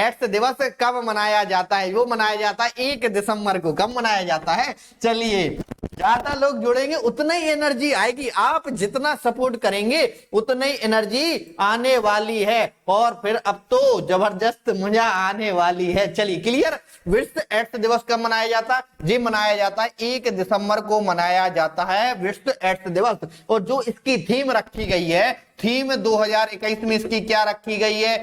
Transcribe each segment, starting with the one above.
X दिवस कब मनाया जाता है? वो मनाया जाता है 1 दिसंबर को। कब मनाया जाता है? चलिए, ज्यादा लोग जुड़ेंगे उतना ही एनर्जी आएगी, आप जितना सपोर्ट करेंगे उतना ही एनर्जी आने वाली है, और फिर अब तो जबरदस्त मजा आने वाली है। चलिए क्लियर। विश्व एड्स दिवस कब मनाया जाता है? जी मनाया जाता है 1 दिसंबर को मनाया जाता है विश्व एड्स दिवस। और जो इसकी थीम रखी गई है, थीम 2021 में इसकी क्या रखी गई है?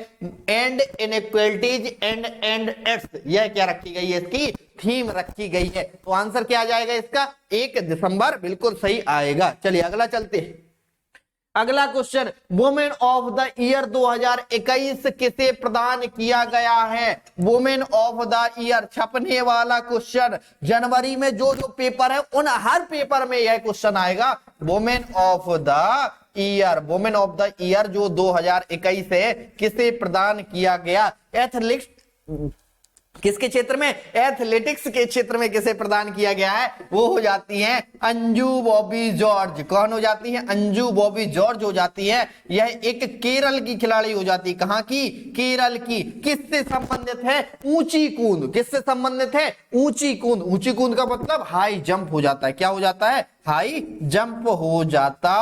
एंड इनइक्वालिटीज एंड एड्स, यह क्या रखी गई है? इसकी थीम रखी गई है। तो आंसर क्या आ जाएगा इसका? 1 दिसंबर बिल्कुल सही आएगा। चलिए अगला चलते हैं। अगला question, women of the year 2021 किसे प्रदान किया गया है? वुमेन ऑफ द ईयर छपने वाला क्वेश्चन, जनवरी में जो जो पेपर है उन हर पेपर में यह क्वेश्चन आएगा। Women of the year, women of the year जो 2021 है किसे प्रदान किया गया? एथलेटिक्स, किसके क्षेत्र में? एथलेटिक्स के क्षेत्र में किसे प्रदान किया गया है? वो हो जाती हैं अंजू बॉबी जॉर्ज। कौन हो जाती है? अंजू बॉबी जॉर्ज हो जाती है। यह एक केरल की खिलाड़ी हो जाती है। कहां की? केरल की। किससे संबंधित है? ऊंची कूद। किससे संबंधित है? ऊंची कूद। ऊंची कूद का मतलब हाई जंप हो जाता है। क्या हो जाता है? हाई जंप हो जाता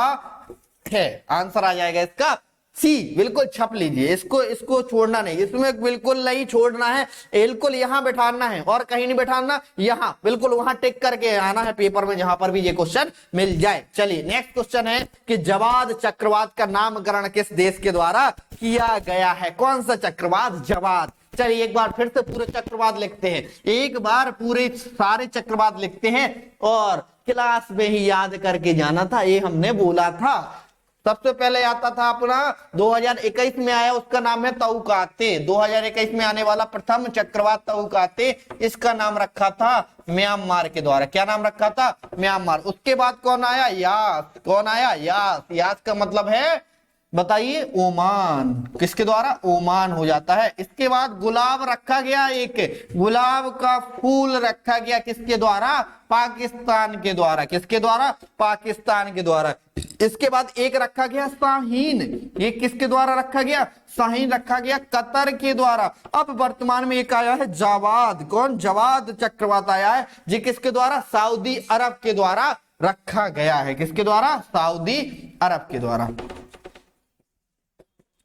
है। आंसर आ जाएगा इसका सी। बिल्कुल छप लीजिए इसको छोड़ना नहीं, इसमें बिल्कुल नहीं छोड़ना है, बिल्कुल यहां बैठाना है और कहीं नहीं बैठाना, यहां बिल्कुल वहां टिक करके आना है पेपर में जहां पर भी ये क्वेश्चन मिल जाए। चलिए नेक्स्ट क्वेश्चन है कि जवाद चक्रवात का नामकरण किस देश के द्वारा किया गया है? कौन सा चक्रवात? जवाद। चलिए एक बार फिर से पूरे चक्रवात लिखते हैं, एक बार पूरे सारे चक्रवात लिखते हैं और क्लास में ही याद करके जाना था, ये हमने बोला था। सबसे पहले आता था अपना 2021 में आया, उसका नाम है तौकाते। 2021 में आने वाला प्रथम चक्रवात तौकाते, इसका नाम रखा था म्यांमार के द्वारा। क्या नाम रखा था? म्यांमार। उसके बाद कौन आया? यास। कौन आया? यास। यास का मतलब है बताइए? ओमान। किसके द्वारा? ओमान हो जाता है। इसके बाद गुलाब रखा गया, एक गुलाब का फूल रखा गया किसके द्वारा? पाकिस्तान के द्वारा। किसके द्वारा? पाकिस्तान के द्वारा। इसके बाद एक रखा गया शाहीन, ये किसके द्वारा रखा गया? शाहीन रखा गया कतर के द्वारा। अब वर्तमान में एक आया है जवाद। कौन? जवाद चक्रवात आया है, जी किसके द्वारा? सऊदी अरब के द्वारा रखा गया है। किसके द्वारा? सऊदी अरब के द्वारा।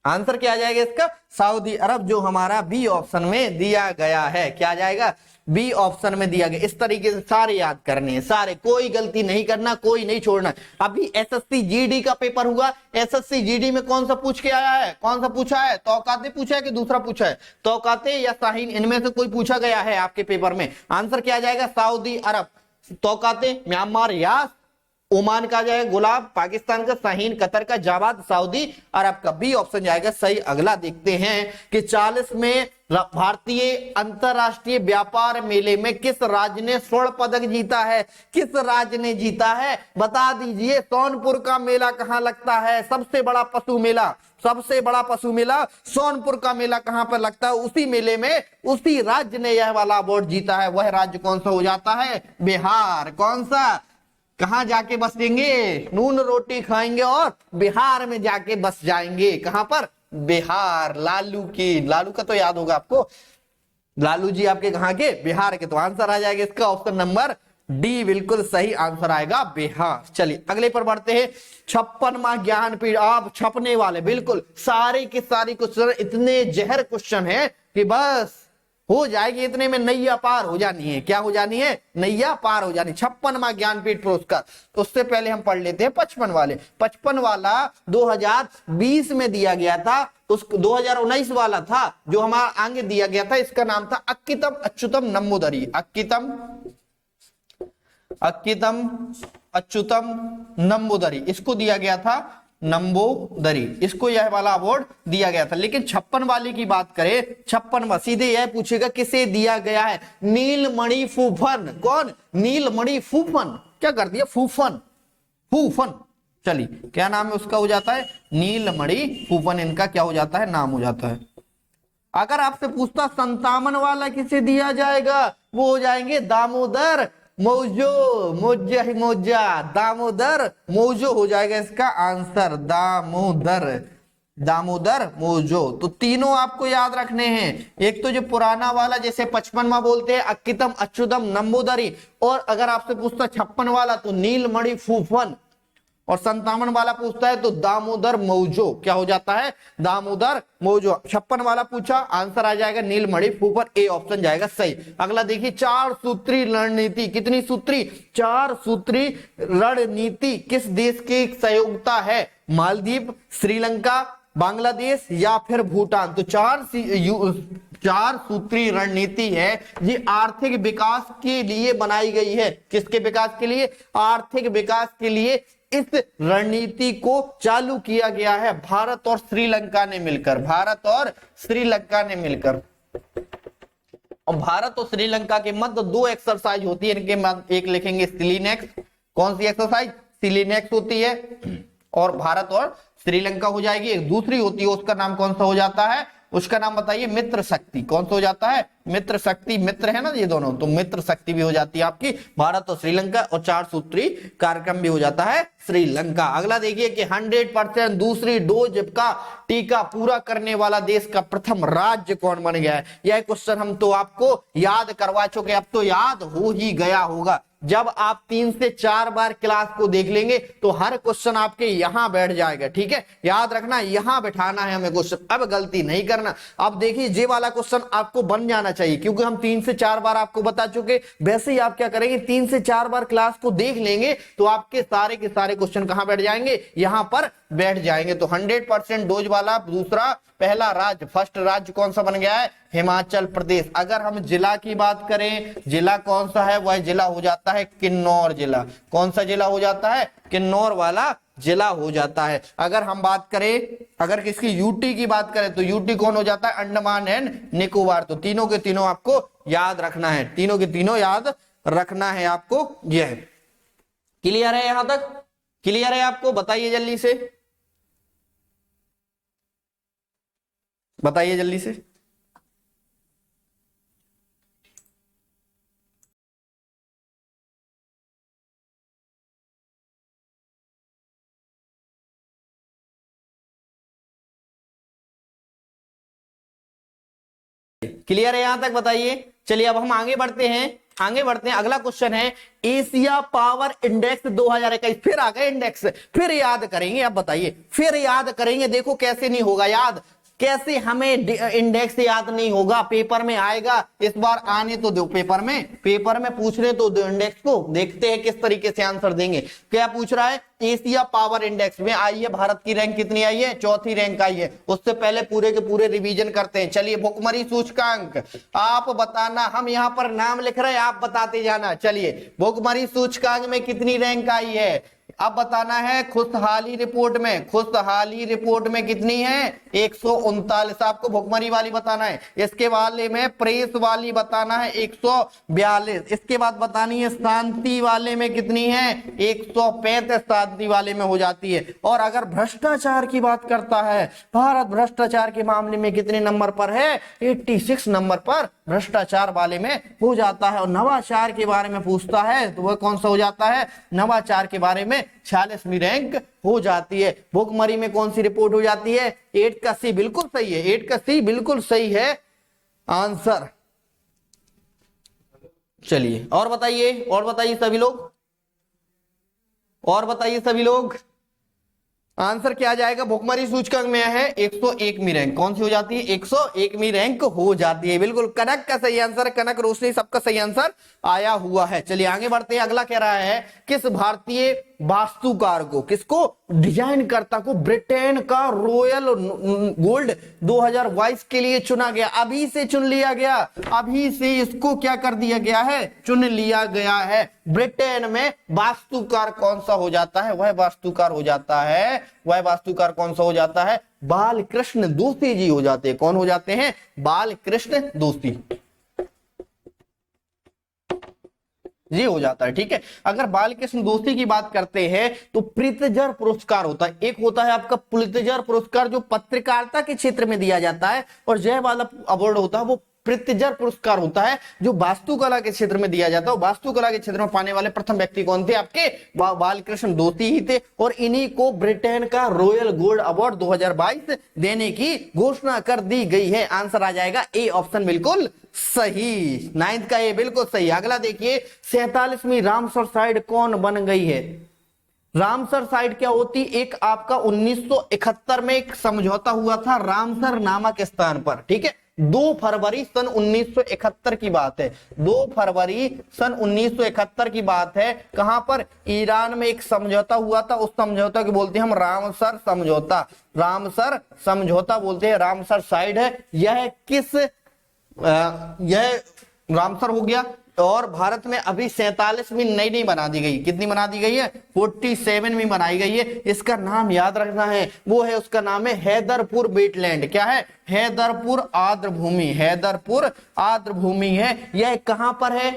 आंसर क्या आ जाएगा इसका? सऊदी अरब, जो हमारा बी ऑप्शन में दिया गया है। क्या आ जाएगा? बी ऑप्शन में दिया गया। इस तरीके से सारे याद करने हैं, सारे, कोई गलती नहीं करना, कोई नहीं छोड़ना। अभी एसएससी जीडी का पेपर हुआ, एसएससी जीडी में कौन सा पूछ के आया है? कौन सा पूछा है? तौकाते पूछा है कि दूसरा पूछा है? तौकाते या शाहीन, इनमें से कोई पूछा गया है आपके पेपर में? आंसर क्या आ जाएगा? सऊदी अरब। तौकाते म्यांमार, यास, ओमान का जाएगा गुलाब, पाकिस्तान का शाहीन, कतर का जवाद, सऊदी अरब का बी ऑप्शन जाएगा सही। अगला देखते हैं कि 40 में भारतीय अंतरराष्ट्रीय व्यापार मेले में किस राज्य ने स्वर्ण पदक जीता है? किस राज्य ने जीता है? बता दीजिए। सोनपुर का मेला कहां लगता है? सबसे बड़ा पशु मेला, सबसे बड़ा पशु मेला सोनपुर का मेला कहां पर लगता है? उसी मेले में उसी राज्य ने यह वाला अवार्ड जीता है। वह राज्य कौन सा हो जाता है? बिहार। कौन सा? कहां जाके बसेंगे? नून रोटी खाएंगे और बिहार में जाके बस जाएंगे। कहां पर? बिहार। लालू की, लालू का तो याद होगा आपको, लालू जी आपके कहां के? बिहार के। तो आंसर आ जाएगा इसका ऑप्शन नंबर डी, बिल्कुल सही आंसर आएगा बिहार। चलिए अगले पर बढ़ते हैं। 56वां ज्ञानपीठ, आप छपने वाले बिल्कुल सारे के सारे क्वेश्चन इतने जहर क्वेश्चन है कि बस हो जाएगी, इतने में नैया पार हो जानी है। क्या हो जानी है? नैया पार हो जानी। 56वां ज्ञानपीठ पुरस्कार। तो उससे पहले हम पढ़ लेते हैं 55 वाले। 55 वाला 2020 में दिया गया था, उस 2019 वाला था जो हमारा आगे दिया गया था, इसका नाम था अक्कितम अच्युतम नंबूदरी। अक्कितम अच्युतम नंबूदरी, इसको दिया गया था नंबूदरी, इसको यह वाला अवार्ड दिया गया था। लेकिन 56 वाले की बात करें, 56वां सीधे यह पूछेगा किसे दिया गया है? नीलमणि फूफन। कौन? नीलमणि फूफन। क्या कर दिया? फूफन, फूफन। चलिए क्या नाम है उसका? हो जाता है नीलमणि फूफन, इनका क्या हो जाता है? नाम हो जाता है। अगर आपसे पूछता 57 वाला किसे दिया जाएगा? वो हो जाएंगे दामोदर मौजो, मौजा, दामोदर मौजो हो जाएगा इसका आंसर। दामोदर, दामोदर मौजो। तो तीनों आपको याद रखने हैं। एक तो जो पुराना वाला जैसे 55वां बोलते हैं अक्कितम अच्युतम नंबूदरी, और अगर आपसे पूछता 56 वाला तो नीलमणि फूफन, और 57 वाला पूछता है तो दामोदर मौजो। क्या हो जाता है? दामोदर मौजो। 56 वाला पूछा, आंसर आ जाएगा नीलमणि फूफन, ए ऑप्शन जाएगा सही। अगला देखिए, 4 सूत्री रणनीति। कितनी सूत्री? 4 सूत्री रणनीति किस देश की सहयोगिता है? मालदीव, श्रीलंका, बांग्लादेश या फिर भूटान। तो 4 सूत्री रणनीति है, ये आर्थिक विकास के लिए बनाई गई है। किसके विकास के लिए? आर्थिक विकास के लिए इस रणनीति को चालू किया गया है भारत और श्रीलंका ने मिलकर। भारत और श्रीलंका ने मिलकर। और भारत और श्रीलंका के मध्य 2 एक्सरसाइज होती है, इनके मध्य एक लिखेंगे सिलिनेक्स। कौन सी एक्सरसाइज? सिलिनेक्स होती है, और भारत और श्रीलंका हो जाएगी। एक दूसरी होती है, उसका नाम कौन सा हो जाता है? उसका नाम बताइए, मित्र शक्ति। कौन सा हो जाता है? मित्र शक्ति। मित्र है ना ये दोनों, तो मित्र शक्ति भी हो जाती है आपकी भारत और श्रीलंका, और 4 सूत्री कार्यक्रम भी हो जाता है श्रीलंका। अगला देखिए कि 100% दूसरी डोज का टीका पूरा करने वाला देश का प्रथम राज्य कौन बन गया है? यह क्वेश्चन हम तो आपको याद करवा चुके, अब तो याद हो ही गया होगा। जब आप 3 से 4 बार क्लास को देख लेंगे तो हर क्वेश्चन आपके यहां बैठ जाएगा। ठीक है, याद रखना, यहां बैठाना है हमें क्वेश्चन, अब गलती नहीं करना। अब देखिए, ये वाला क्वेश्चन आपको बन जाना चाहिए, क्योंकि हम 3 से 4 बार आपको बता चुके। वैसे ही आप क्या करेंगे, 3 से 4 बार क्लास को देख लेंगे तो आपके सारे के सारे क्वेश्चन कहां बैठ जाएंगे? यहां पर बैठ जाएंगे। तो 100% डोज वाला दूसरा पहला राज्य, फर्स्ट राज्य कौन सा बन गया है? हिमाचल प्रदेश। अगर हम जिला की बात करें, जिला कौन सा है? वह जिला हो जाता है किन्नौर जिला। कौन सा जिला हो जाता है? किन्नौर वाला जिला हो जाता है। अगर हम बात करें, अगर किसकी यूटी की बात करें, तो यूटी कौन हो जाता है? अंडमान एंड निकोबार। तो तीनों के तीनों आपको याद रखना है, तीनों के तीनों याद रखना है आपको। यह क्लियर है? यहां तक क्लियर है आपको? बताइए जल्दी से, बताइए जल्दी से। क्लियर है यहां तक? बताइए। चलिए अब हम आगे बढ़ते हैं, अगला क्वेश्चन है एशिया पावर इंडेक्स 2021। फिर आ गए इंडेक्स, फिर याद करेंगे। अब बताइए, फिर याद करेंगे। देखो कैसे नहीं होगा याद, कैसे हमें इंडेक्स याद नहीं होगा? पेपर में आएगा, इस बार आने तो दो, पेपर में पूछने तो दो इंडेक्स को, देखते हैं किस तरीके से आंसर देंगे। क्या पूछ रहा है? एशिया पावर इंडेक्स में आई है, भारत की रैंक कितनी आई है? 4थी रैंक आई है। उससे पहले पूरे के पूरे रिवीजन करते हैं। चलिए, भुखमरी सूचकांक आप बताना, हम यहाँ पर नाम लिख रहे हैं, आप बताते जाना। चलिए, भुखमरी सूचकांक में कितनी रैंक आई है अब बताना है। खुशहाली रिपोर्ट में कितनी है? 139। आपको भुखमरी वाली बताना है। इसके वाले में प्रेस वाली बताना है 142। इसके बाद बतानी है शांति वाले में कितनी है? 135 शांति वाले में हो जाती है। और अगर भ्रष्टाचार की बात करता है, भारत भ्रष्टाचार के मामले में कितने नंबर पर है? 86 नंबर पर भ्रष्टाचार वाले में हो जाता है। और नवाचार के बारे में पूछता है तो वह कौन सा हो जाता है? नवाचार के बारे में 46वीं रैंक हो जाती है। भुखमरी में कौन सी रिपोर्ट हो जाती है? 8 का सी बिल्कुल सही है, 8 का सी बिल्कुल सही है आंसर। चलिए और बताइए सभी लोग, आंसर क्या आ जाएगा? भुखमरी सूचकांक में है 101वीं रैंक। कौन सी हो जाती है? 101वीं रैंक हो जाती है। बिल्कुल कनक का सही आंसर, कनक रोशनी सबका सही आंसर आया हुआ है। चलिए आगे बढ़ते हैं। अगला कह रहा है किस भारतीय वास्तुकार को, किसको? डिजाइन करता को ब्रिटेन का रॉयल गोल्ड 2022 के लिए चुना गया। अभी से चुन लिया गया, अभी से इसको क्या कर दिया गया है? चुन लिया गया है। ब्रिटेन में वास्तुकार कौन सा हो जाता है? वह वास्तुकार कौन सा हो जाता है? बालकृष्ण दोषी जी हो जाते हैं। कौन हो जाते हैं? बालकृष्ण दोषी जी हो जाता है। ठीक है, अगर बालकृष्ण दोषी की बात करते हैं तो प्रित्जर पुरस्कार होता है। एक होता है आपका प्रित्जर पुरस्कार जो पत्रकारिता के क्षेत्र में दिया जाता है, और जय वाला अवार्ड होता है वो प्रित्जर पुरस्कार होता है जो वास्तुकला के क्षेत्र में दिया जाता है। वास्तुकला के क्षेत्र में पाने वाले प्रथम व्यक्ति कौन थे? आपके बालकृष्ण दोषी ही थे, और इन्हीं को ब्रिटेन का रॉयल गोल्ड अवार्ड 2022 देने की घोषणा कर दी गई है। आंसर आ जाएगा ए ऑप्शन बिल्कुल सही, 9th का ए बिल्कुल सही। अगला देखिए 47वीं रामसर साइट कौन बन गई है? रामसर साइट क्या होती? एक आपका 1971 में एक समझौता हुआ था रामसर नामक स्थान पर, ठीक है। 2 फरवरी सन 1971 की बात है। 2 फरवरी सन 1971 की बात है। कहां पर? ईरान में एक समझौता हुआ था। उस समझौता को बोलते हैं हम रामसर समझौता। रामसर समझौता बोलते हैं। रामसर साइट है यह किस यह रामसर हो गया। और भारत में अभी 47वीं नई बना दी गई। कितनी बना दी गई है? 47वीं बनाई गई है। इसका नाम याद रखना है, वो है, उसका नाम है हैदरपुर वेटलैंड। क्या है? हैदरपुर आर्द्रभूमि। हैदरपुर आर्द्रभूमि है। यह कहां पर है?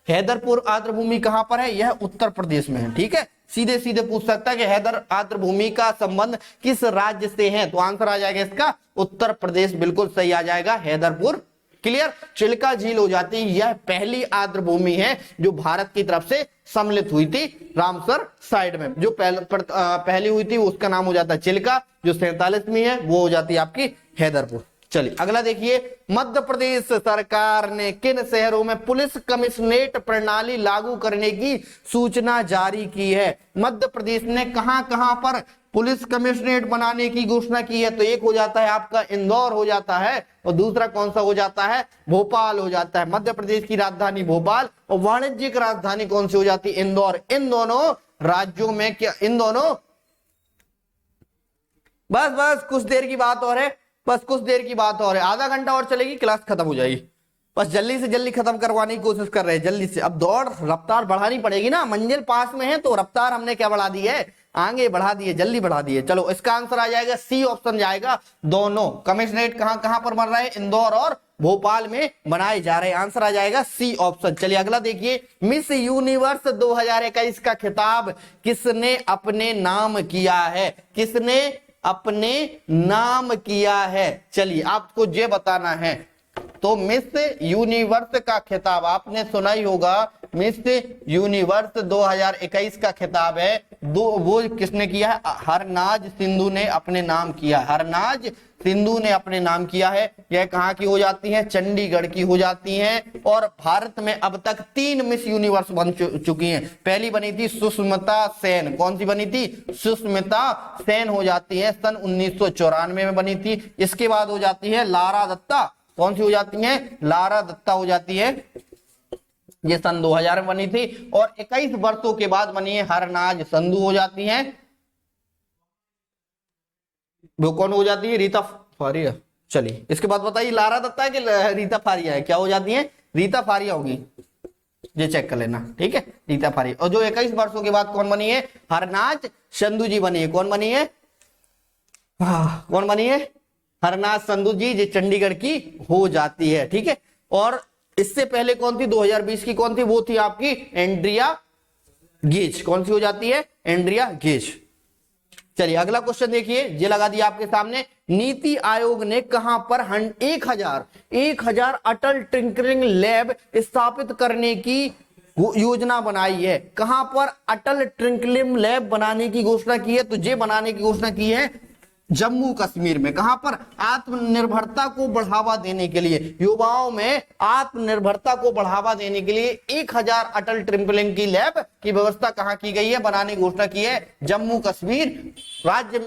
हैदरपुर आर्द्रभूमि कहां पर है? यह उत्तर प्रदेश में है, ठीक है। सीधे सीधे पूछ सकता है कि हैदर आर्द्रभूमि का संबंध किस राज्य से है, तो आंसर आ जाएगा इसका उत्तर प्रदेश, बिल्कुल सही आ जाएगा हैदरपुर। क्लियर? चिल्का झील हो जाती है, यह पहली आर्द्रभूमि है जो भारत की तरफ से सम्मिलित हुई थी रामसर साइड में। जो पहली हुई थी उसका नाम हो जाता है चिल्का, जो 47वीं है वो हो जाती है आपकी हैदरपुर। चलिए अगला देखिए, मध्य प्रदेश सरकार ने किन शहरों में पुलिस कमिश्नरेट प्रणाली लागू करने की सूचना जारी की है? मध्य प्रदेश ने कहां कहां पर पुलिस कमिश्नरेट बनाने की घोषणा की है? तो एक हो जाता है आपका इंदौर हो जाता है, और दूसरा कौन सा हो जाता है? भोपाल हो जाता है। मध्य प्रदेश की राजधानी भोपाल और वाणिज्यिक राजधानी कौन सी हो जाती है? इंदौर। इन दोनों राज्यों में क्या इन दोनों बस कुछ देर की बात और है, बस कुछ देर की बात और है, आधा घंटा और चलेगी, क्लास खत्म हो जाएगी। बस जल्दी से जल्दी खत्म करवाने की कोशिश कर रहे हैं, जल्दी से। अब दौड़ रफ्तार बढ़ानी पड़ेगी ना, मंजिल पास में है तो रफ्तार हमने क्या बढ़ा दी है? आगे बढ़ा दिए, जल्दी बढ़ा दिए। चलो इसका आंसर आ जाएगा सी ऑप्शन जाएगा। दोनों कमिश्नरेट कहां कहां पर बन रहे हैं? इंदौर और भोपाल में बनाए जा रहे हैं। आंसर आ जाएगा सी ऑप्शन। चलिए अगला देखिए, मिस यूनिवर्स 2021 का खिताब किसने अपने नाम किया है? किसने अपने नाम किया है? चलिए आपको ये बताना है। तो मिस यूनिवर्स का खिताब आपने सुना ही होगा, मिस यूनिवर्स 2021 का खिताब है वो किसने किया है? हरनाज सिंधु ने अपने नाम किया। हरनाज सिंधु ने अपने नाम किया है। यह कहां की हो जाती है? चंडीगढ़ की हो जाती हैं। और भारत में अब तक 3 मिस यूनिवर्स बन चुकी हैं। पहली बनी थी सुष्मिता सेन। कौन सी बनी थी? सुष्मिता सेन हो जाती है, सन 1994 में बनी थी। इसके बाद हो जाती है लारा दत्ता। कौन सी हो जाती है? लारा दत्ता हो जाती है, ये सन 2000 में बनी थी। और 21 वर्षों के बाद बनी है हरनाज संधू हो जाती है। वो कौन हो जाती है? रीता फारिया। चलिए इसके बाद बताइए, लारा दत्ता है कि रीता फारिया है? क्या हो जाती है? रीता फारिया होगी, ये चेक कर लेना, ठीक है, रीता फारिया। और जो 21 वर्षों के बाद कौन बनी है? हरनाज संधू जी बनी है। कौन बनी है? कौन बनी है? हरनाज संधू जी, जो चंडीगढ़ की हो जाती है, ठीक है। और इससे पहले कौन थी? 2020 की कौन थी? वो थी आपकी एंड्रिया गेज। कौन सी हो जाती है? Andrea Ghez. चलिए अगला क्वेश्चन देखिए, ये लगा दिया आपके सामने। नीति आयोग ने कहां पर 1000 अटल टिंकरिंग लैब स्थापित करने की योजना बनाई है? कहां पर अटल टिंकरिंग लैब बनाने की घोषणा की है? तो ये बनाने की घोषणा की है जम्मू कश्मीर में। कहां पर? आत्मनिर्भरता को बढ़ावा देने के लिए, युवाओं में आत्मनिर्भरता को बढ़ावा देने के लिए 1000 अटल टिंकरिंग की लैब की व्यवस्था कहां की गई है? बनाने की घोषणा की है जम्मू कश्मीर राज्य।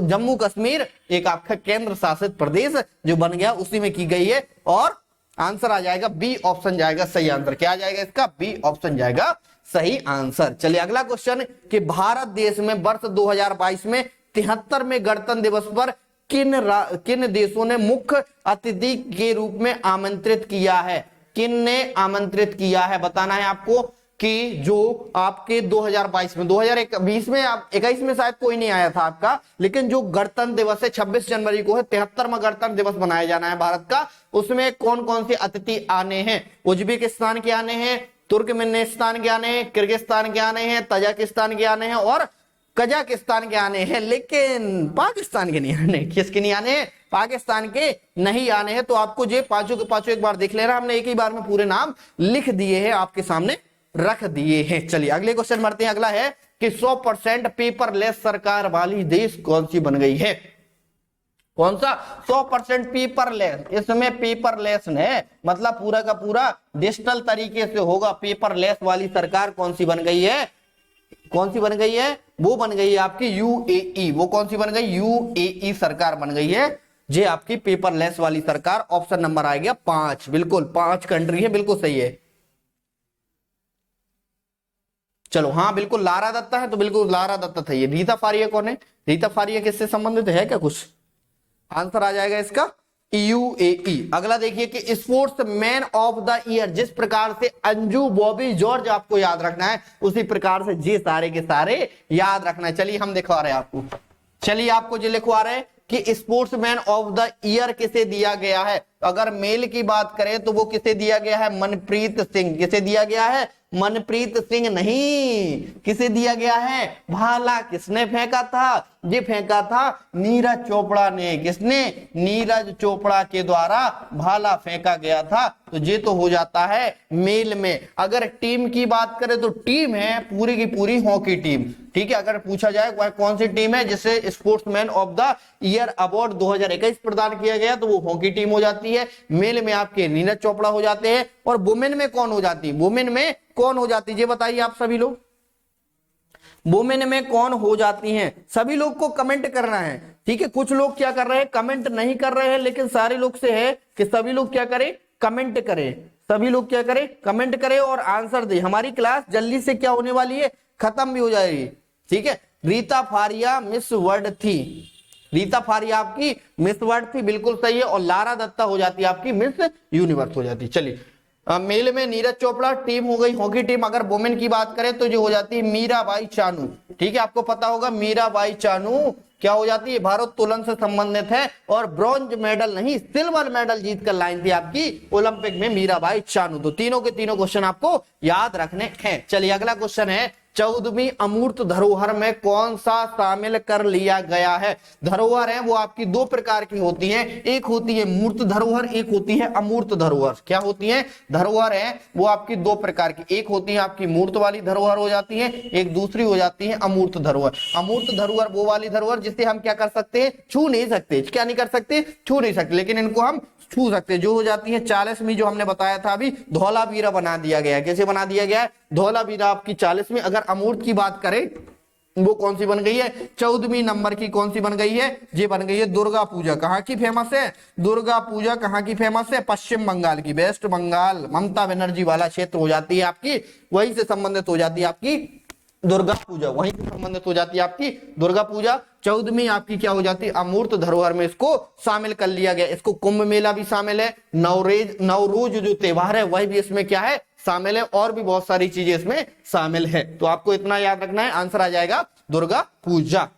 जम्मू कश्मीर एक आपका केंद्र शासित प्रदेश जो बन गया, उसी में की गई है। और आंसर आ जाएगा बी ऑप्शन जाएगा सही आंसर। क्या आ जाएगा इसका? बी ऑप्शन जाएगा सही आंसर। चलिए अगला क्वेश्चन, कि भारत देश में वर्ष 2022 में 73वें गणतंत्र दिवस पर किन देशों ने मुख्य अतिथि के रूप में आमंत्रित किया है? किन ने आमंत्रित किया है बताना है आपको। कि जो आपके 2022 में, 2020 में, 21 में शायद कोई नहीं आया था आपका, लेकिन जो गणतंत्र दिवस है 26 जनवरी को है, 73वां गणतंत्र दिवस मनाया जाना है भारत का। उसमें कौन कौन से अतिथि आने हैं? उज्बेकिस्तान के आने हैं, तुर्कमेनिस्तान के आने हैं, किर्गिस्तान के आने हैं, तजाकिस्तान के आने हैं और कजाकिस्तान के आने हैं, लेकिन पाकिस्तान के नहीं आने। किसके नहीं आने हैं? पाकिस्तान के नहीं आने हैं। तो आपको ये पांचों के पांचों एक बार देख लेना, हमने एक ही बार में पूरे नाम लिख दिए हैं, आपके सामने रख दिए हैं। चलिए अगले क्वेश्चन बढ़ते हैं। अगला है कि 100% पेपरलेस सरकार वाली देश कौन सी बन गई है? कौन सा? 100% पेपरलेस। इसमें पेपरलेस है मतलब पूरा का पूरा डिजिटल तरीके से होगा। पेपरलेस वाली सरकार कौन सी बन गई है? कौन सी बन गई है? वो बन गई है आपकी यूएई। वो कौन सी बन गई? यूएई सरकार बन गई है। ये आपकी पेपरलेस वाली सरकार। ऑप्शन नंबर आ गया 5। बिल्कुल 5 कंट्री है, बिल्कुल सही है। चलो हाँ बिल्कुल लारा दत्ता है, तो बिल्कुल लारा दत्ता था ये। रीता फारिया कौन है? रीता फारिया किससे संबंधित है क्या कुछ? आंसर आ जाएगा इसका यूएई। अगला देखिए कि sports man of the year, जिस प्रकार से अंजू बॉबी जॉर्ज आपको याद रखना है, उसी प्रकार से ये सारे के सारे याद रखना है। चलिए हम दिखा रहे हैं आपको। चलिए आपको जो लिखवा रहे हैं कि स्पोर्ट्समैन ऑफ द ईयर किसे दिया गया है। अगर मेल की बात करें तो वो किसे दिया गया है? मनप्रीत सिंह। किसे दिया गया है? मनप्रीत सिंह नहीं, किसे दिया गया है? भाला किसने फेंका था? ये फेंका था नीरज चोपड़ा ने। किसने? नीरज चोपड़ा के द्वारा भाला फेंका गया था। तो ये तो हो जाता है मेल में। अगर टीम की बात करें तो टीम है पूरी की पूरी हॉकी टीम। ठीक है, अगर पूछा जाए वह कौन सी टीम है जिसे sportsman of the year award 2021 प्रदान किया गया, तो वो हॉकी टीम हो जाती है। मेल में आपके नीरज चोपड़ा हो जाते हैं। और वुमेन में कौन हो जाती है? वुमेन में कौन हो जाती है ये बताइए आप सभी लोग। वुमेन में कौन हो जाती हैं? सभी लोग को कमेंट करना है। ठीक है, कुछ लोग क्या कर रहे हैं? कमेंट नहीं कर रहे हैं, लेकिन सारे लोग से है कि सभी लोग क्या करें? कमेंट करें। सभी लोग क्या करें? कमेंट करें और आंसर दे। हमारी क्लास जल्दी से क्या होने वाली है? खत्म भी हो जाएगी। ठीक है, रीता फारिया मिस वर्ल्ड थी। रीता फारिया आपकी मिस वर्ल्ड थी, बिल्कुल सही है। और लारा दत्ता हो जाती है आपकी मिस यूनिवर्स हो जाती है। चलिए मेल में नीरज चोपड़ा टीम हो गई हॉकी टीम। अगर वुमेन की बात करें तो जो हो जाती है मीराबाई चानू। ठीक है, आपको पता होगा मीराबाई चानू क्या हो जाती है? भारोत्तोलन से संबंधित है। और ब्रॉन्ज मेडल नहीं, सिल्वर मेडल जीत कर लाई थी आपकी ओलंपिक में मीराबाई चानू। तो तीनों के तीनों क्वेश्चन आपको याद रखने हैं। चलिए अगला क्वेश्चन है 14वीं अमूर्त धरोहर में कौन सा शामिल कर लिया गया है? धरोहर है वो आपकी दो प्रकार की होती है। एक होती है मूर्त धरोहर, एक होती है अमूर्त धरोहर। क्या होती है? धरोहर है वो आपकी दो प्रकार की। एक होती है आपकी मूर्त वाली धरोहर हो जाती है, एक दूसरी हो जाती है अमूर्त धरोहर। अमूर्त धरोहर वो वाली धरोहर जिसे हम क्या कर सकते हैं? छू नहीं सकते। क्या नहीं कर सकते? छू नहीं सकते, लेकिन इनको हम छू सकते। जो हो जाती है 40वीं, जो हमने बताया था अभी, धौलावीरा बना दिया गया है। कैसे बना दिया गया है? धौलावीरा आपकी 40वीं। अगर अमूर्त की बात करें वो कौन सी बन गई है? 14वीं नंबर की कौन सी बन गई है? ये बन गई है दुर्गा पूजा। कहाँ की फेमस है? दुर्गा पूजा कहाँ की फेमस है? पश्चिम बंगाल की। वेस्ट बंगाल ममता बनर्जी वाला क्षेत्र हो जाती है आपकी, वहीं से संबंधित हो जाती है आपकी दुर्गा पूजा। वहीं से संबंधित हो जाती है आपकी दुर्गा पूजा। 14वीं आपकी क्या हो जाती है? अमूर्त धरोहर में इसको शामिल कर लिया गया। इसको कुंभ मेला भी शामिल है, नवरोज जो त्योहार है वही भी इसमें क्या है? शामिल है। और भी बहुत सारी चीजें इसमें शामिल है। तो आपको इतना याद रखना है, आंसर आ जाएगा दुर्गा पूजा।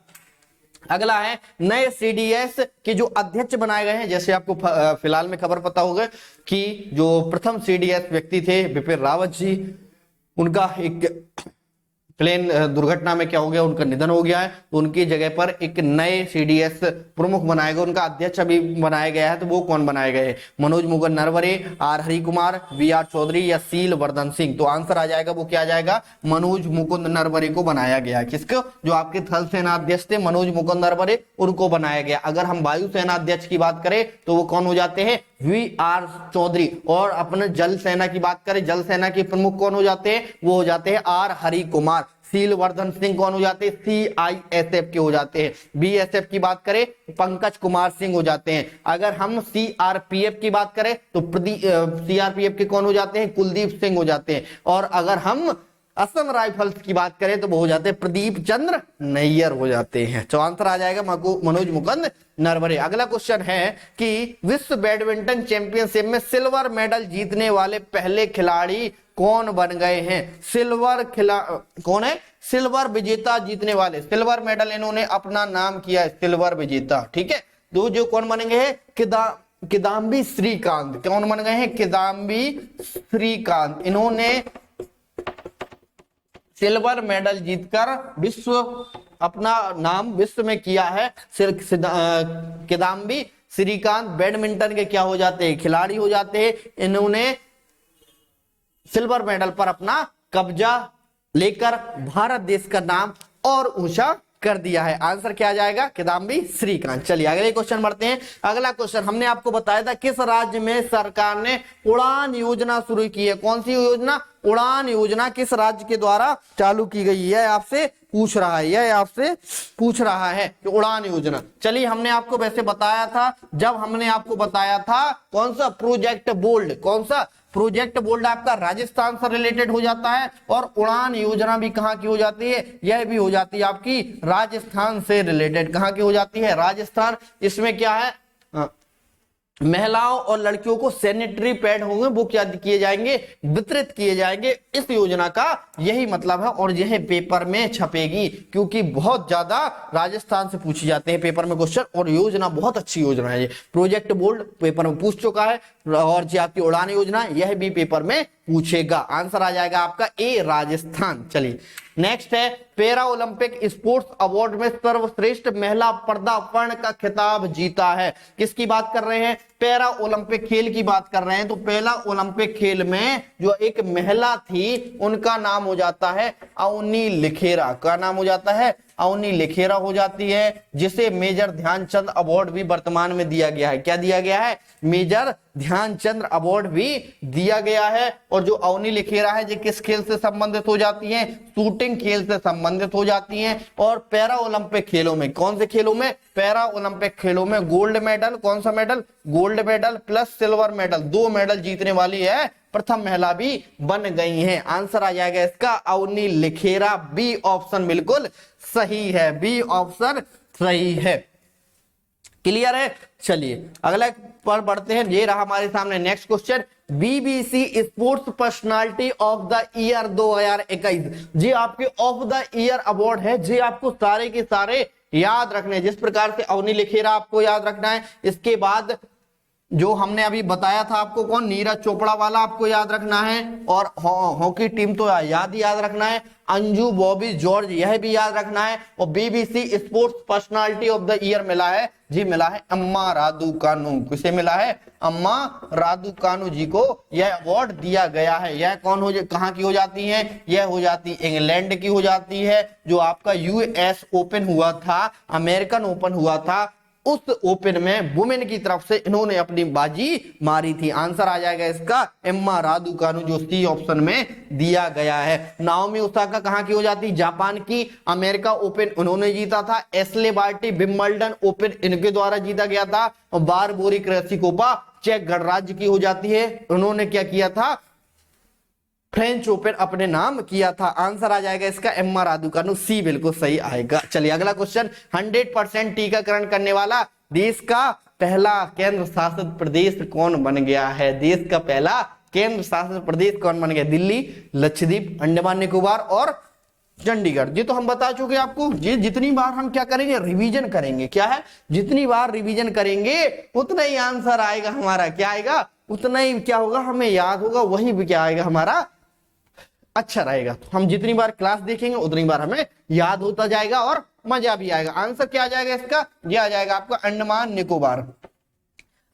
अगला है नए सीडीएस के जो अध्यक्ष बनाए गए हैं। जैसे आपको फिलहाल में खबर पता होगा कि जो प्रथम सीडीएस व्यक्ति थे बिपिन रावत जी, उनका एक प्लेन दुर्घटना में क्या हो गया? उनका निधन हो गया है। तो उनकी जगह पर एक नए सीडीएस प्रमुख बनाए गए, उनका अध्यक्ष अभी बनाया गया है। तो वो कौन बनाए गए? Manoj Mukund Narware, R Hari Kumar, V R Chaudhary या सील वर्धन सिंह। तो आंसर आ जाएगा वो क्या आ जाएगा? मनोज मुकुंद नरवरे को बनाया गया। किसको? जो आपके थल सेना अध्यक्ष थे मनोज मुकुंद नरवरे, उनको बनाया गया। अगर हम वायु सेना अध्यक्ष की बात करें तो वो कौन हो जाते हैं? V R Chaudhary. और अपने जल सेना की बात करें, जल सेना के प्रमुख कौन हो जाते हैं? वो हो जाते हैं आर हरि कुमार। सील वर्धन सिंह कौन हो जाते हैं? सीआईएसएफ के हो जाते हैं। बीएसएफ की बात करें पंकज कुमार सिंह हो जाते हैं। अगर हम सीआरपीएफ की बात करें तो सीआरपीएफ के कौन हो जाते हैं? कुलदीप सिंह हो जाते हैं। और अगर हम असम राइफल्स की बात करें तो वो हो जाते हैं प्रदीप चंद्र नैयर हो जाते हैं। तो आंसर आ जाएगा मनोज मुकुंद नरवरे। अगला क्वेश्चन है कि विश्व बैडमिंटन चैंपियनशिप में सिल्वर मेडल जीतने वाले पहले खिलाड़ी कौन बन गए हैं? कौन है? सिल्वर विजेता जीतने वाले, सिल्वर मेडल इन्होंने अपना नाम किया है, सिल्वर विजेता। ठीक है, तो जो कौन बनेंगे हैं? किदाम्बी श्रीकांत। कौन बन गए हैं? किदाम्बी श्रीकांत। इन्होंने सिल्वर मेडल जीतकर विश्व अपना नाम विश्व में किया है। किदाम्बी श्रीकांत बैडमिंटन के क्या हो जाते हैं, खिलाड़ी हो जाते हैं। इन्होंने सिल्वर मेडल पर अपना कब्जा लेकर भारत देश का नाम और ऊंचा कर दिया है। आंसर क्या आ जाएगा, किदाम्बी श्रीकांत। चलिए अगले क्वेश्चन बढ़ते हैं। अगला क्वेश्चन हमने आपको बताया था किस राज्य में सरकार ने उड़ान योजना शुरू की है। कौन सी योजना, उड़ान योजना किस राज्य के द्वारा चालू की गई है, आपसे पूछ रहा है, यह आपसे पूछ रहा है कि उड़ान योजना। चलिए हमने आपको वैसे बताया था, जब हमने आपको बताया था कौन सा प्रोजेक्ट बोल्ड, कौन सा प्रोजेक्ट बोल्ड आपका राजस्थान से रिलेटेड हो जाता है, और उड़ान योजना भी कहां की हो जाती है, यह भी हो जाती है आपकी राजस्थान से रिलेटेड। कहां की हो जाती है, राजस्थान। इसमें क्या है, महिलाओं और लड़कियों को सैनिटरी पैड होंगे वो क्या किए जाएंगे, वितरित किए जाएंगे। इस योजना का यही मतलब है, और यह पेपर में छपेगी क्योंकि बहुत ज्यादा राजस्थान से पूछी जाते हैं पेपर में क्वेश्चन, और योजना बहुत अच्छी योजना है। ये प्रोजेक्ट बोल्ड पेपर में पूछ चुका है, और जो आपकी उड़ान योजना यह भी पेपर में पूछेगा। आंसर आ जाएगा आपका ए, राजस्थान। चलिए नेक्स्ट है, पैरा ओलंपिक स्पोर्ट्स अवार्ड में सर्वश्रेष्ठ महिला पर्दापण का खिताब जीता है। किसकी बात कर रहे हैं, पैरा ओलंपिक खेल की बात कर रहे हैं। तो पहला ओलंपिक खेल में जो एक महिला थी उनका नाम हो जाता है अवनी लिखेरा। का नाम हो जाता है अवनी लिखेरा हो जाती है, जिसे मेजर ध्यानचंद अवार्ड भी वर्तमान में दिया गया है। क्या दिया गया है, मेजर ध्यानचंद अवार्ड भी दिया गया है। और जो अवनी लिखेरा है, ये किस खेल से संबंधित हो जाती हैं, शूटिंग खेल से संबंधित हो जाती हैं। और पैरा ओलंपिक खेलों में, कौन से खेलों में, पैरा ओलंपिक खेलों में गोल्ड मेडल, कौन सा medal, gold medal plus silver medal, 2 medal जीतने वाली है, प्रथम महिला भी बन गई हैं। आंसर आ जाएगा इसका अवनी लिखेरा, बी ऑप्शन बिल्कुल सही है, बी ऑप्शन सही है। क्लियर है। चलिए अगला पर बढ़ते हैं। ये रहा हमारे सामने next question, BBC sports personality of the year 2021। जी आपके ऑफ द ईयर अवार्ड है, जी आपको सारे के सारे याद रखने। जिस प्रकार से अवनी लिखेरा आपको याद रखना है, इसके बाद जो हमने अभी बताया था आपको कौन, नीरज चोपड़ा वाला आपको याद रखना है, और हॉकी टीम तो याद रखना है, अंजू बॉबी जॉर्ज यह भी याद रखना है। और BBC sports personality of the year मिला है, जी मिला है अम्मा रादुकानु। किसे मिला है, अम्मा रादुकानु जी को यह अवार्ड दिया गया है। यह कौन हो, कहां की हो जाती है, यह हो जाती इंग्लैंड की हो जाती है। जो आपका यूएस ओपन हुआ था, अमेरिकन ओपन हुआ था, उस ओपन में वुमेन की तरफ से इन्होंने अपनी बाजी मारी थी। आंसर आ जाएगा इसका एम्मा रादुकानु, जो सी ऑप्शन में दिया गया है। नाओमी ओसाका कहां की हो जाती, जापान की। अमेरिका ओपन उन्होंने जीता था। एस्ले बार्टी विंबलडन ओपन इनके द्वारा जीता गया था। और बारबोरी क्रेसिकोपा चेक गणराज्य की हो जाती है, उन्होंने क्या किया था, फ्रेंच ओपन अपने नाम किया था। आंसर आ जाएगा इसका एम्मा रादुकानु, सी बिल्कुल सही आएगा। चलिए अगला क्वेश्चन, 100% टीकाकरण करने वाला देश का पहला केंद्र शासित प्रदेश कौन बन गया है। देश का पहला केंद्र शासित प्रदेश कौन बन गया, दिल्ली, लक्षद्वीप, अंडमान निकोबार और चंडीगढ़। ये तो हम बता चुके आपको। ये जितनी बार हम क्या करेंगे, रिवीजन करेंगे। क्या है, जितनी बार रिवीजन करेंगे उतना ही आंसर आएगा हमारा। क्या आएगा, उतना ही क्या होगा, हमें याद होगा, वही भी क्या आएगा हमारा अच्छा रहेगा। तो हम जितनी बार क्लास देखेंगे उतनी बार हमें याद होता जाएगा और मजा भी आएगा। आंसर क्या आ जाएगा इसका, यह आ जाएगा आपका अंडमान निकोबार।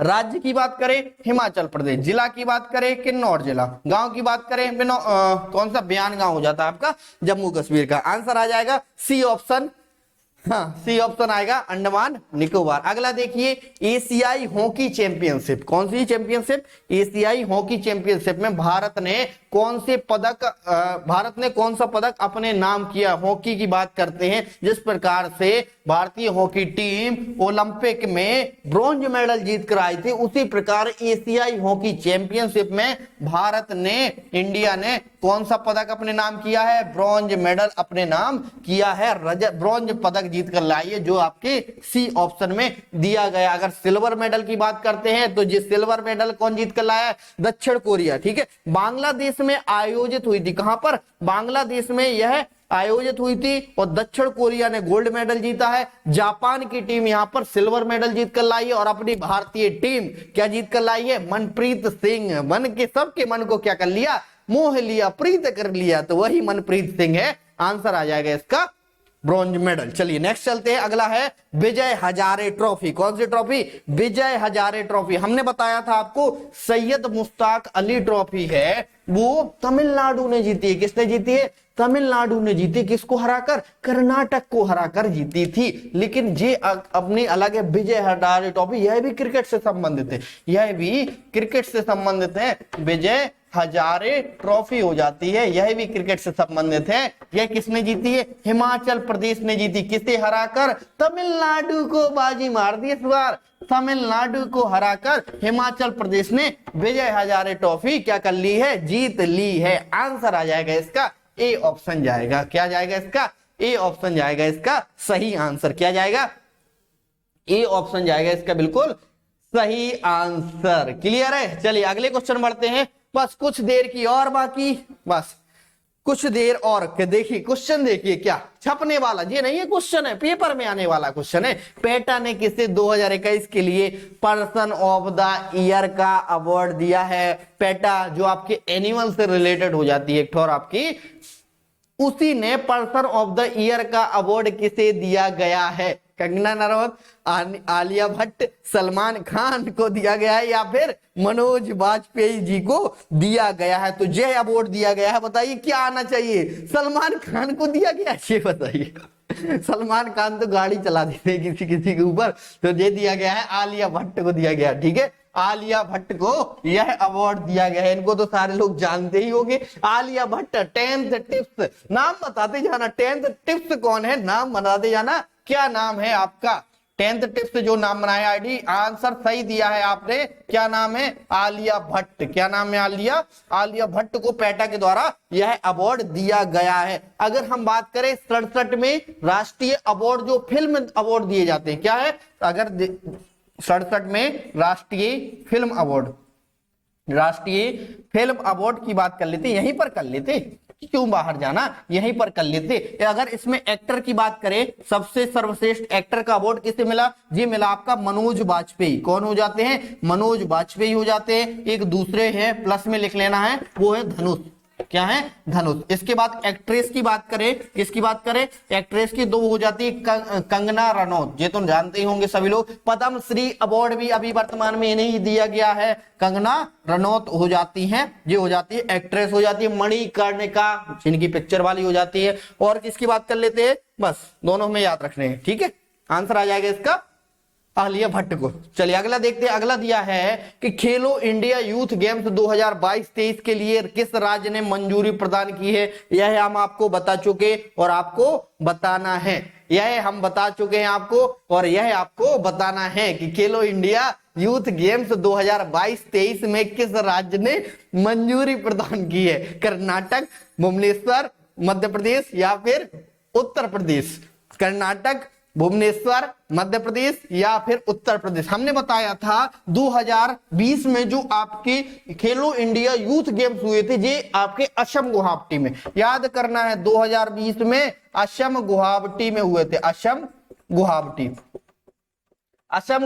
राज्य की बात करें हिमाचल प्रदेश, जिला की बात करें किन्नौर जिला, गांव की बात करें कौन सा, बयान गांव हो जाता है आपका जम्मू कश्मीर का। आंसर आ जाएगा सी ऑप्शन, हाँ सी ऑप्शन आएगा अंडमान निकोबार। अगला देखिए, एशियाई हॉकी चैंपियनशिप, कौन सी चैंपियनशिप, एशियाई हॉकी चैंपियनशिप में भारत ने कौन सा पदक अपने नाम किया। हॉकी की बात करते हैं, जिस प्रकार से भारतीय हॉकी टीम ओलंपिक में ब्रॉन्ज मेडल जीत कर आई थी, उसी प्रकार एशियाई हॉकी चैंपियनशिप में भारत ने, इंडिया ने कौन सा पदक अपने नाम किया है, ब्रॉन्ज मेडल अपने नाम किया है। ब्रॉन्ज पदक जीत कर लाई है, जो आपके सी ऑप्शन में दिया गया। अगर सिल्वर मेडल की बात करते हैं तो जिस सिल्वर मेडल कौन जीत कर लाया है, दक्षिण कोरिया। ठीक है, बांग्लादेश में आयोजित हुई थी, कहां पर, बांग्लादेश में यह आयोजित हुई थी, और दक्षिण कोरिया ने गोल्ड मेडल जीता है। जापान की टीम यहां पर सिल्वर मेडल जीत कर लाई है, और अपनी भारतीय टीम क्या जीत कर लाई है, मनप्रीत सिंह। मन के सबके मन को क्या कर लिया, मोह लिया, प्रीत कर लिया, तो वही मनप्रीत सिंह है। आंसर आ जाएगा इसका ब्रॉन्ज मेडल। चलिए नेक्स्ट चलते हैं, अगला है विजय हजारे ट्रॉफी। कौन सी ट्रॉफी? विजय हजारे ट्रॉफी। हमने बताया था आपको सैयद मुश्ताक अली ट्रॉफी है, वो तमिलनाडु ने जीती है। किसने जीती है? तमिलनाडु ने जीती। किसको हराकर? कर्नाटक को हराकर जीती थी। लेकिन ये अपनी अलग है विजय हजारे ट्रॉफी, यह भी क्रिकेट से संबंधित है, यह भी क्रिकेट से संबंधित है। विजय हजारे ट्रॉफी हो जाती है, यह भी क्रिकेट से संबंधित है। यह किसने जीती है? हिमाचल प्रदेश ने जीती। किसे हराकर? तमिलनाडु को बाजी मार दी इस बार। तमिलनाडु को हराकर हिमाचल प्रदेश ने विजय हजारे ट्रॉफी क्या कर ली है? जीत ली है। आंसर आ जाएगा इसका ए ऑप्शन जाएगा। क्या जाएगा इसका? ए ऑप्शन जाएगा इसका सही आंसर। क्या जाएगा? ए ऑप्शन जाएगा इसका बिल्कुल सही आंसर। क्लियर है? चलिए अगले क्वेश्चन बढ़ते हैं। बस कुछ देर की और बाकी, बस कुछ देर और। देखिए क्वेश्चन देखिए क्या छपने वाला, ये नहीं है क्वेश्चन, है पेपर में आने वाला क्वेश्चन है। पेटा ने किसे 2021 के लिए पर्सन ऑफ द ईयर का अवार्ड दिया है? पेटा जो आपके एनिमल से रिलेटेड हो जाती है और आपकी, उसी ने पर्सन ऑफ द ईयर का अवार्ड किसे दिया गया है? कंगना रनौत, आलिया भट्ट, सलमान खान को दिया गया है या फिर मनोज वाजपेयी जी को दिया गया है? तो ये अवार्ड दिया गया है, बताइए क्या आना चाहिए? सलमान खान को दिया गया है, ये बताइए। सलमान खान तो गाड़ी चला देते हैं किसी किसी के ऊपर, तो ये दिया गया है आलिया भट्ट को दिया गया। ठीक है, आलिया भट्ट को यह अवार्ड दिया गया है। इनको तो सारे लोग जानते ही होंगे। आलिया भट्ट 10th टिप्स, नाम बताते जाना। 10th टिप्स कौन है? नाम बताते जाना। क्या नाम है आपका? 10th टिप्स जो नाम बनाया आईडी, आंसर सही दिया है आपने। क्या नाम है? आलिया भट्ट। क्या नाम है? आलिया भट्ट को पेटा के द्वारा यह अवार्ड दिया गया है। अगर हम बात करें 67 में राष्ट्रीय अवार्ड, जो फिल्म अवार्ड दिए जाते हैं, क्या है? अगर 67 में राष्ट्रीय फिल्म अवार्ड की बात कर लेते, यहीं पर कर लेते, क्यों बाहर जाना, यहीं पर कर लेते। अगर इसमें एक्टर की बात करें, सबसे सर्वश्रेष्ठ एक्टर का अवार्ड किसे मिला? ये मिला आपका मनोज वाजपेयी। कौन हो जाते हैं? मनोज वाजपेयी हो जाते हैं। एक दूसरे हैं, प्लस में लिख लेना है, वो है धनुष। क्या है? धनुष। इसके बाद एक्ट्रेस की बात करें, किसकी बात करें? एक्ट्रेस की दो हो जाती है, कंगना रनौत, ये तो जानते ही होंगे सभी लोग। पद्म श्री अवार्ड भी अभी वर्तमान में इन्हें दिया गया है, कंगना रनौत हो जाती हैं। ये हो जाती है एक्ट्रेस, हो जाती है मणिकर्णिका, जिनकी पिक्चर वाली हो जाती है। और किसकी बात कर लेते हैं? बस दोनों में याद रखने हैं। ठीक है, आंसर आ जाएगा इसका आलिया भट्ट को। चलिए अगला देखते हैं। अगला दिया है कि खेलो इंडिया यूथ गेम्स 2022-23 के लिए किस राज्य ने मंजूरी प्रदान की है? यह हम आपको बता चुके और आपको बताना है। यह हम बता चुके हैं आपको और यह आपको बताना है कि खेलो इंडिया यूथ गेम्स 2022-23 में किस राज्य ने मंजूरी प्रदान की है? कर्नाटक, भुवनेश्वर, मध्य प्रदेश या फिर उत्तर प्रदेश? कर्नाटक, भुवनेश्वर, मध्य प्रदेश या फिर उत्तर प्रदेश। हमने बताया था 2020 में जो आपके खेलो इंडिया यूथ गेम्स हुए थे, ये आपके असम गुवाहाटी में, याद करना है, 2020 में असम गुवाहाटी में हुए थे। असम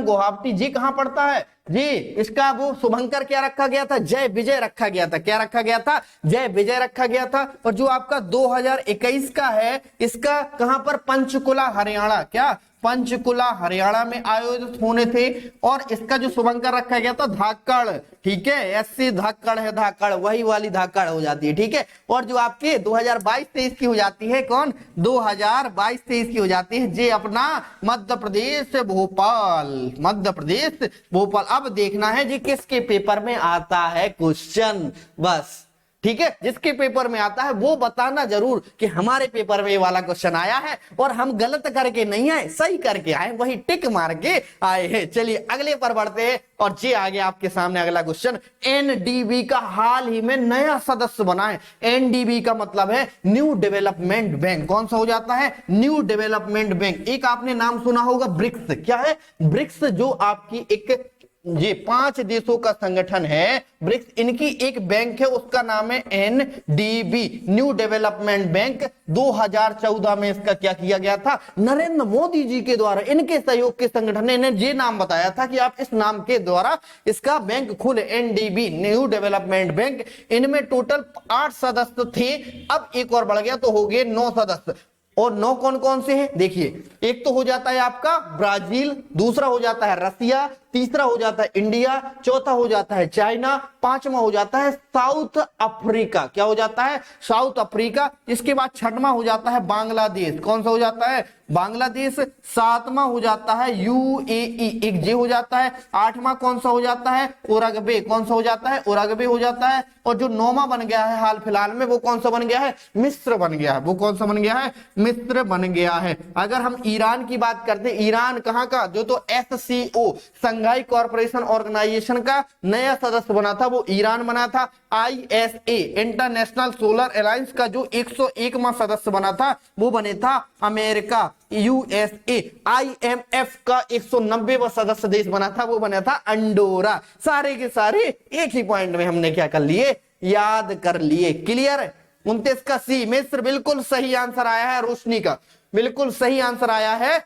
गुवाहाटी जी कहां पड़ता है जी? इसका वो शुभंकर क्या रखा गया था? जय विजय रखा गया था। क्या रखा गया था? जय विजय रखा गया था। और जो आपका 2021 का है, इसका कहां पर? पंचकुला हरियाणा। क्या? पंचकुला हरियाणा में आयोजित होने थे। और इसका जो शुभंकर रखा गया था धाकड़। ठीक है, ऐसी धाकड़ है, धाकड़ वही वाली धाकड़ हो जाती है। ठीक है, और जो आपके 2022-23 की हो जाती है, कौन? 2022-23 की हो जाती है जे अपना मध्य प्रदेश भोपाल। मध्य प्रदेश भोपाल। अब देखना है जी किसके पेपर में आता है क्वेश्चन, बस। ठीक है, जिसके पेपर में आता है वो बताना जरूर कि हमारे पेपर में ये वाला क्वेश्चन आया है और हम गलत करके नहीं आए, सही करके आए, वही टिक मार के आए हैं। चलिए अगले पर बढ़ते हैं और ये आ गया आपके सामने अगला क्वेश्चन। एनडीबी का हाल ही में नया सदस्य बना है। एनडीबी का मतलब है न्यू डेवलपमेंट बैंक। कौन सा हो जाता है? New development bank. एक आपने नाम सुना होगा ब्रिक्स। क्या है? ब्रिक्स जो आपकी एक ये 5 देशों का संगठन है ब्रिक्स, इनकी एक बैंक है, उसका नाम है एनडीबी, न्यू डेवलपमेंट बैंक। 2014 में इसका क्या किया गया था? नरेंद्र मोदी जी के द्वारा, इनके सहयोग के संगठन ने इन्हें ये नाम बताया था कि आप इस नाम के द्वारा इसका बैंक खोले, एनडीबी, न्यू डेवलपमेंट बैंक। इनमें टोटल 8 सदस्य थे, अब एक और बढ़ गया तो हो गए 9 सदस्य। और 9 कौन कौन से हैं देखिए, एक तो हो जाता है आपका ब्राजील, दूसरा हो जाता है रसिया, तीसरा हो जाता है इंडिया, चौथा हो जाता है चाइना, पांचवा हो जाता है साउथ अफ्रीका। क्या हो जाता है? South Africa. इसके बाद छठवां हो जाता है बांग्लादेश। कौन सा हो जाता है? बांग्लादेश। सातवां हो जाता है यूएई, एक जे हो जाता है। आठवां कौन सा हो जाता है? उरुग्वे। कौन सा हो जाता है? उरुग्वे हो जाता है। और जो 9वां बन गया है हाल फिलहाल में, वो कौन सा बन गया है? मिस्र बन गया है। वो कौन सा बन गया है? मिस्र बन गया है। अगर हम ईरान की बात करते हैं, ईरान कहां का? जो तो SCO संघाई कॉर्पोरेशन ऑर्गेनाइजेशन का नया सदस्य बना था, वो ईरान बना था। ISA इंटरनेशनल सोलर अलायंस का जो 101वां सदस्य बना था, वो बने था अमेरिका। USA IMF का 190वां सदस्य देश बना था, वो बना था अंडोरा। सारे के सारे एक ही पॉइंट में हमने क्या कर लिए? याद कर लिए। क्लियर? 29 का सी मिस्र बिल्कुल सही आंसर आया है। रोशनी का बिल्कुल सही आंसर आया है,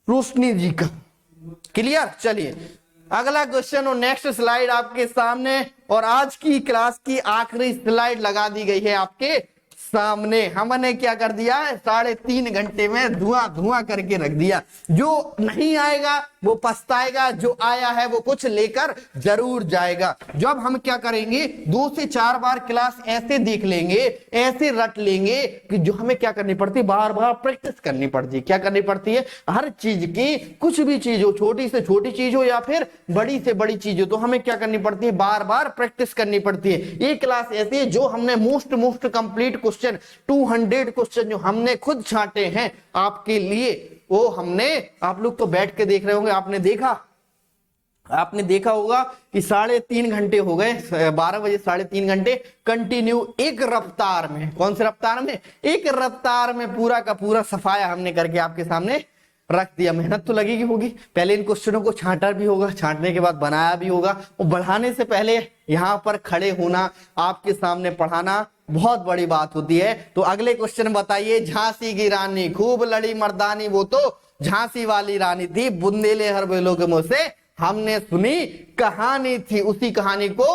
रोशनी जी का। क्लियर? चलिए अगला क्वेश्चन और नेक्स्ट स्लाइड आपके सामने, और आज की क्लास की आखिरी स्लाइड लगा दी गई है आपके सामने। हमने क्या कर दिया है? 3.5 घंटे में धुआं धुआं करके रख दिया। जो नहीं आएगा वो पछताएगा, जो आया है वो कुछ लेकर जरूर जाएगा। जब हम क्या करेंगे, 2 से 4 बार क्लास ऐसे देख लेंगे, ऐसे रट लेंगे कि जो हमें क्या करनी पड़ती है? बार बार प्रैक्टिस करनी पड़ती है। क्या करनी पड़ती है? हर चीज की, कुछ भी चीज हो, छोटी से छोटी चीज हो या फिर बड़ी से बड़ी चीज हो, तो हमें क्या करनी पड़ती है? बार बार प्रैक्टिस करनी पड़ती है। ये क्लास ऐसी है जो हमने मोस्ट कंप्लीट क्वेश्चन 200 क्वेश्चन जो हमने खुद छांटे हैं आपके लिए, वो हमने, आप लोग तो बैठ के देख रहे होंगे, आपने देखा होगा कि 3.5 घंटे हो गए, 12 बजे 3.5 घंटे कंटिन्यू एक रफ्तार में। कौन से रफ्तार में? एक रफ्तार में पूरा का पूरा सफाया हमने करके आपके सामने रख दिया। मेहनत तो लगेगी होगी, पहले इन क्वेश्चनों को छांटा भी होगा, छांटने के बाद बनाया भी होगा, और बढ़ाने से पहले यहाँ पर खड़े होना, आपके सामने पढ़ाना बहुत बड़ी बात होती है। तो अगले क्वेश्चन बताइए। झांसी की रानी खूब लड़ी मर्दानी, वो तो झांसी वाली रानी थी, बुंदेले हर बेलों के मुंह से हमने सुनी कहानी थी। उसी कहानी को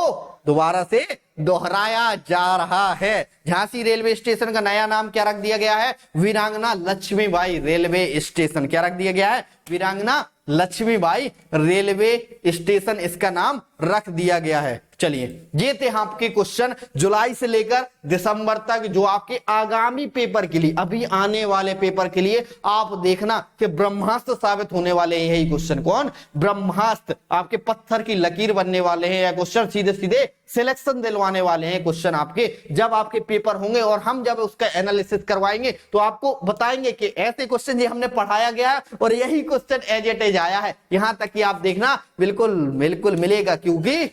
दोबारा से दोहराया जा रहा है। झांसी रेलवे स्टेशन का नया नाम क्या रख दिया गया है? वीरांगना लक्ष्मीबाई रेलवे स्टेशन। क्या रख दिया गया है? वीरांगना लक्ष्मीबाई रेलवे स्टेशन इसका नाम रख दिया गया है। चलिए ये थे आपके क्वेश्चन जुलाई से लेकर दिसंबर तक, जो आपके आगामी पेपर के लिए, अभी आने वाले पेपर के लिए आप देखना कि ब्रह्मास्त्र साबित होने वाले हैं यही क्वेश्चन। कौन? ब्रह्मास्त्र। आपके पत्थर की लकीर बनने वाले हैं, या क्वेश्चन सीधे सीधे सिलेक्शन दिलवाने वाले हैं क्वेश्चन आपके, जब आपके पेपर होंगे। और हम जब उसका एनालिसिस करवाएंगे तो आपको बताएंगे कि ऐसे क्वेश्चन ये हमने पढ़ाया गया और यही क्वेश्चन एज इट इज आया है। यहां तक कि आप देखना बिल्कुल बिल्कुल मिलेगा, क्योंकि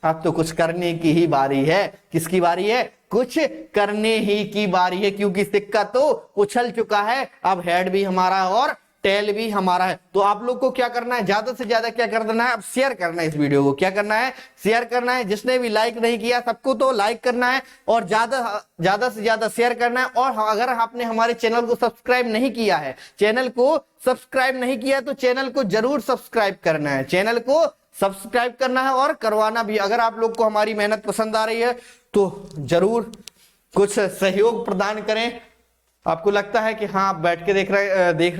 अब तो कुछ करने की ही बारी है। किसकी बारी है? कुछ करने ही की बारी है, क्योंकि सिक्का तो उछल चुका है, अब हेड भी हमारा और टेल भी हमारा है। तो आप लोग को क्या करना है? ज्यादा से ज्यादा क्या कर देना है? अब शेयर करना है इस वीडियो को। क्या करना है? शेयर करना है। जिसने भी लाइक नहीं किया सबको तो लाइक करना है, और ज्यादा से ज्यादा शेयर करना है। और अगर आपने हमारे चैनल को सब्सक्राइब नहीं किया है, तो चैनल को जरूर सब्सक्राइब करना है। चैनल को सब्सक्राइब करना है और करवाना भी। अगर आप लोग को हमारी मेहनत पसंद आ रही है तो जरूर कुछ सहयोग प्रदान करें। आपको लगता है कि हाँ आप बैठ के देख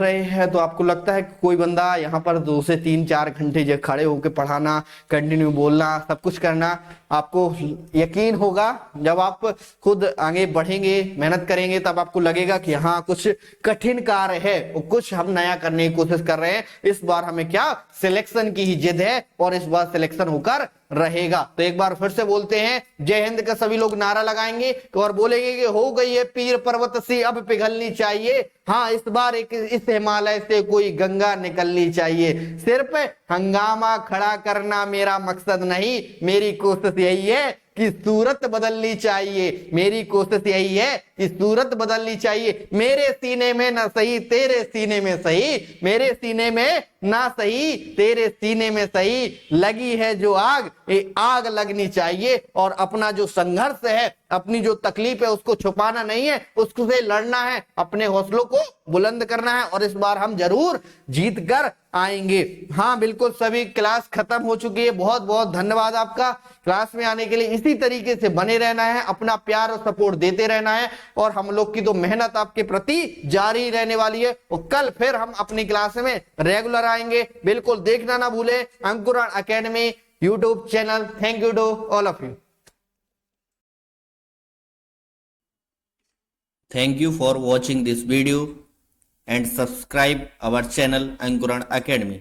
रहे हैं, तो आपको लगता है कि कोई बंदा यहाँ पर 2 से 3-4 घंटे जो खड़े होकर पढ़ाना, कंटिन्यू बोलना, सब कुछ करना, आपको यकीन होगा जब आप खुद आगे बढ़ेंगे, मेहनत करेंगे, तब आपको लगेगा कि हाँ कुछ कठिन कार्य है, कुछ हम नया करने की कोशिश कर रहे हैं। इस बार हमें क्या सिलेक्शन की ही जिद है, और इस बार सिलेक्शन होकर रहेगा। तो एक बार फिर से बोलते हैं, जय हिंद का सभी लोग नारा लगाएंगे और बोलेंगे कि हो गई है पीर पर्वत सी अब पिघलनी चाहिए। हाँ इस बार इस हिमालय से कोई गंगा निकलनी चाहिए। सिर्फ हंगामा खड़ा करना मेरा मकसद नहीं, मेरी कोशिश यही है कि सूरत बदलनी चाहिए। मेरी कोशिश यही है कि सूरत बदलनी चाहिए। मेरे सीने में ना सही तेरे सीने में सही, मेरे सीने में ना सही तेरे सीने में सही, लगी है जो आग ये आग लगनी चाहिए। और अपना जो संघर्ष है, अपनी जो तकलीफ है, उसको छुपाना नहीं है, उससे लड़ना है, अपने हौसलों को बुलंद करना है। और इस बार हम जरूर जीत कर आएंगे। हाँ बिल्कुल, सभी क्लास खत्म हो चुकी है। बहुत बहुत धन्यवाद आपका क्लास में आने के लिए। इसी तरीके से बने रहना है, अपना प्यार और सपोर्ट देते रहना है, और हम लोग की तो मेहनत आपके प्रति जारी रहने वाली है। और कल फिर हम अपनी क्लास में रेगुलर आएंगे। बिल्कुल देखना ना भूले Ankuran academy YouTube channel. Thank you to all of you. Thank you for watching this video and subscribe our channel Ankuran Academy.